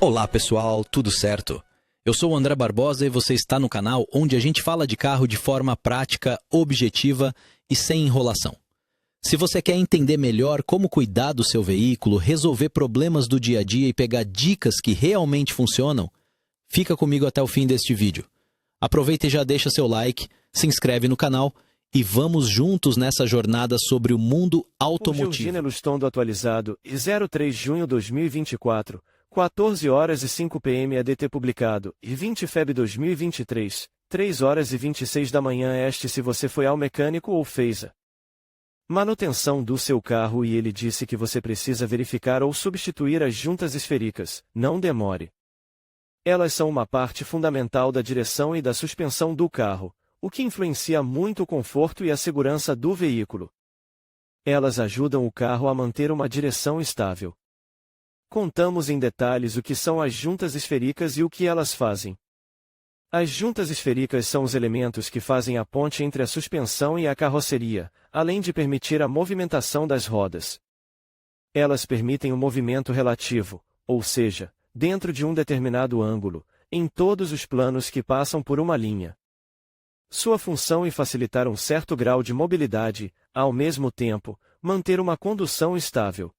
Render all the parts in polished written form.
Olá pessoal, tudo certo? Eu sou o André Barbosa e você está no canal onde a gente fala de carro de forma prática, objetiva e sem enrolação. Se você quer entender melhor como cuidar do seu veículo, resolver problemas do dia a dia e pegar dicas que realmente funcionam, fica comigo até o fim deste vídeo. Aproveita e já deixa seu like, se inscreve no canal e vamos juntos nessa jornada sobre o mundo automotivo. Gilgina Lustondo atualizado, 03 de junho 2024, 14 horas e 5 p.m. ADT publicado, e 20 Feb 2023, 3 horas e 26 da manhã este se você foi ao mecânico ou fez a manutenção do seu carro e ele disse que você precisa verificar ou substituir as juntas esféricas, não demore. Elas são uma parte fundamental da direção e da suspensão do carro, o que influencia muito o conforto e a segurança do veículo. Elas ajudam o carro a manter uma direção estável. Contamos em detalhes o que são as juntas esféricas e o que elas fazem. As juntas esféricas são os elementos que fazem a ponte entre a suspensão e a carroceria, além de permitir a movimentação das rodas. Elas permitem o movimento relativo, ou seja, dentro de um determinado ângulo, em todos os planos que passam por uma linha. Sua função é facilitar um certo grau de mobilidade, ao mesmo tempo, manter uma condução estável.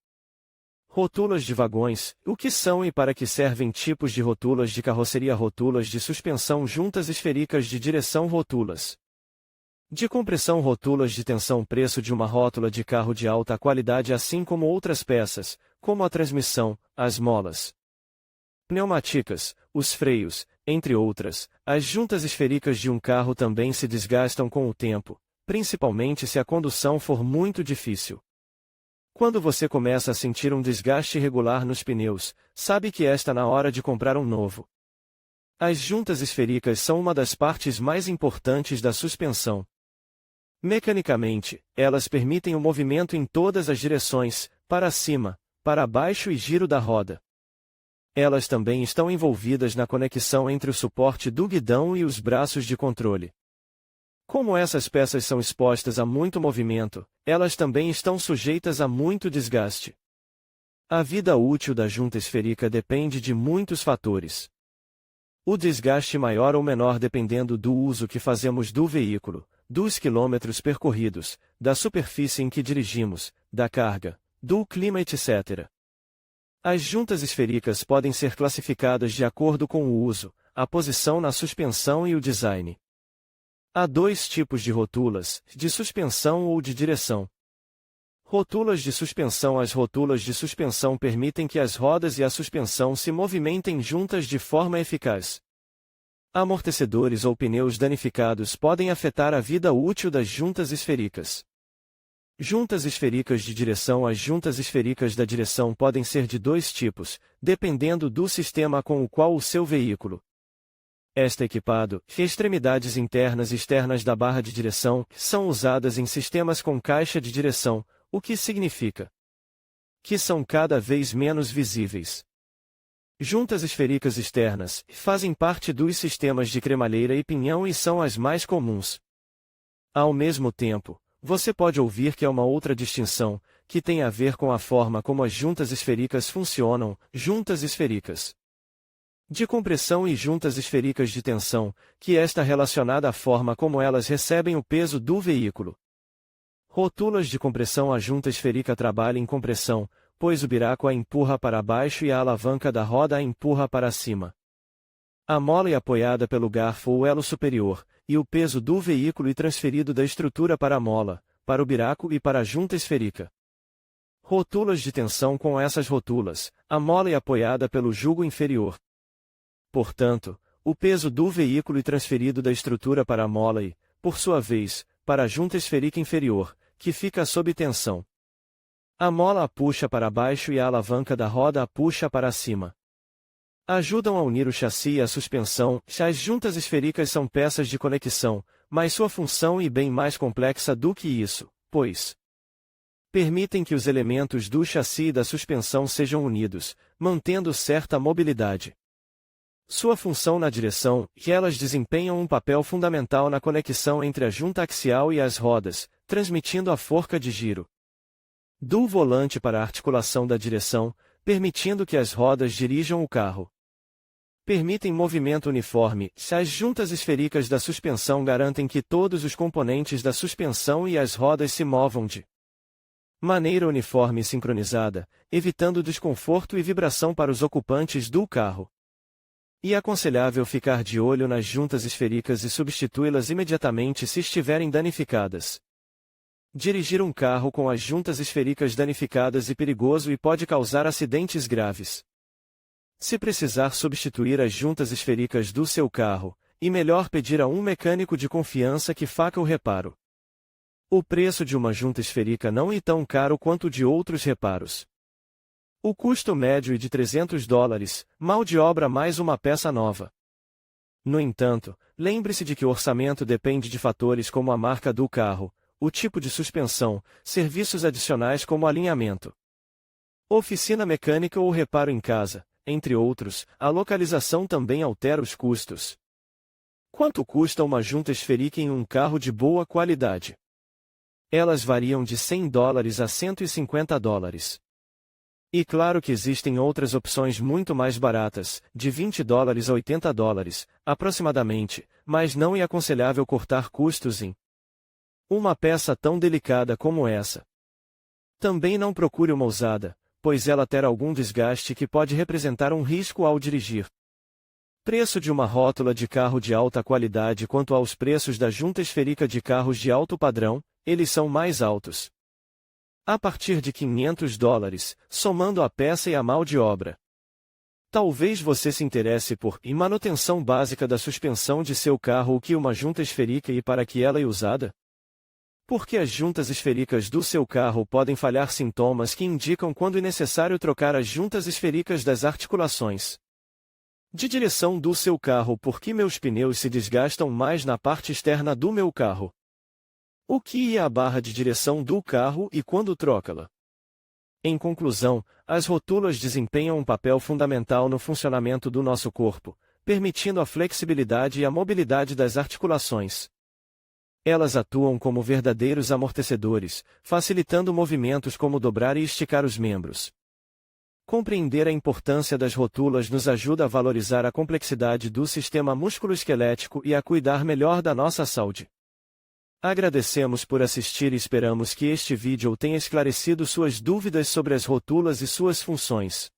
Rotulas de vagões, o que são e para que servem tipos de rotulas de carroceria, rotulas de suspensão, juntas esféricas de direção, rotulas de compressão, rotulas de tensão, preço de uma rótula de carro de alta qualidade, assim como outras peças, como a transmissão, as molas pneumáticas, os freios, entre outras. As juntas esféricas de um carro também se desgastam com o tempo, principalmente se a condução for muito difícil. Quando você começa a sentir um desgaste irregular nos pneus, sabe que está na hora de comprar um novo. As juntas esféricas são uma das partes mais importantes da suspensão. Mecanicamente, elas permitem o movimento em todas as direções, para cima, para baixo e giro da roda. Elas também estão envolvidas na conexão entre o suporte do guidão e os braços de controle. Como essas peças são expostas a muito movimento, elas também estão sujeitas a muito desgaste. A vida útil da junta esférica depende de muitos fatores. O desgaste maior ou menor dependendo do uso que fazemos do veículo, dos quilômetros percorridos, da superfície em que dirigimos, da carga, do clima, etc. As juntas esféricas podem ser classificadas de acordo com o uso, a posição na suspensão e o design. Há dois tipos de rotulas, de suspensão ou de direção. Rotulas de suspensão. As rotulas de suspensão permitem que as rodas e a suspensão se movimentem juntas de forma eficaz. Amortecedores ou pneus danificados podem afetar a vida útil das juntas esféricas. Juntas esféricas de direção. As juntas esféricas da direção podem ser de dois tipos, dependendo do sistema com o qual o seu veículo está equipado. Extremidades internas e externas da barra de direção são usadas em sistemas com caixa de direção, o que significa que são cada vez menos visíveis. Juntas esféricas externas fazem parte dos sistemas de cremalheira e pinhão e são as mais comuns. Ao mesmo tempo, você pode ouvir que há uma outra distinção, que tem a ver com a forma como as juntas esféricas funcionam, juntas esféricas de compressão e juntas esféricas de tensão, que está relacionada à forma como elas recebem o peso do veículo. Rotulas de compressão. A junta esférica trabalha em compressão, pois o buraco a empurra para baixo e a alavanca da roda a empurra para cima. A mola é apoiada pelo garfo ou elo superior, e o peso do veículo é transferido da estrutura para a mola, para o buraco e para a junta esférica. Rotulas de tensão. Com essas rotulas, a mola é apoiada pelo jugo inferior. Portanto, o peso do veículo é transferido da estrutura para a mola e, por sua vez, para a junta esférica inferior, que fica sob tensão. A mola a puxa para baixo e a alavanca da roda a puxa para cima. Ajudam a unir o chassi e a suspensão. As juntas esféricas são peças de conexão, mas sua função é bem mais complexa do que isso, pois permitem que os elementos do chassi e da suspensão sejam unidos, mantendo certa mobilidade. Sua função na direção, que elas desempenham um papel fundamental na conexão entre a junta axial e as rodas, transmitindo a forca de giro do volante para a articulação da direção, permitindo que as rodas dirijam o carro. Permitem movimento uniforme. As juntas esféricas da suspensão garantem que todos os componentes da suspensão e as rodas se movam de maneira uniforme e sincronizada, evitando desconforto e vibração para os ocupantes do carro. É aconselhável ficar de olho nas juntas esféricas e substituí-las imediatamente se estiverem danificadas. Dirigir um carro com as juntas esféricas danificadas é perigoso e pode causar acidentes graves. Se precisar substituir as juntas esféricas do seu carro, é melhor pedir a um mecânico de confiança que faça o reparo. O preço de uma junta esférica não é tão caro quanto o de outros reparos. O custo médio é de $300, mão de obra mais uma peça nova. No entanto, lembre-se de que o orçamento depende de fatores como a marca do carro, o tipo de suspensão, serviços adicionais como alinhamento, oficina mecânica ou reparo em casa, entre outros. A localização também altera os custos. Quanto custa uma junta esférica em um carro de boa qualidade? Elas variam de $100 a $150. E claro que existem outras opções muito mais baratas, de $20 a $80, aproximadamente, mas não é aconselhável cortar custos em uma peça tão delicada como essa. Também não procure uma usada, pois ela terá algum desgaste que pode representar um risco ao dirigir. Preço de uma rótula de carro de alta qualidade. Quanto aos preços da junta esférica de carros de alto padrão, eles são mais altos. A partir de $500, somando a peça e a mão de obra. Talvez você se interesse por manutenção básica da suspensão de seu carro. O que uma junta esférica e para que ela é usada? Porque as juntas esféricas do seu carro podem falhar, sintomas que indicam quando é necessário trocar as juntas esféricas das articulações de direção do seu carro. Por que meus pneus se desgastam mais na parte externa do meu carro? O que é a barra de direção do carro e quando troca-la? Em conclusão, as rótulas desempenham um papel fundamental no funcionamento do nosso corpo, permitindo a flexibilidade e a mobilidade das articulações. Elas atuam como verdadeiros amortecedores, facilitando movimentos como dobrar e esticar os membros. Compreender a importância das rótulas nos ajuda a valorizar a complexidade do sistema musculoesquelético e a cuidar melhor da nossa saúde. Agradecemos por assistir e esperamos que este vídeo tenha esclarecido suas dúvidas sobre as rótulas e suas funções.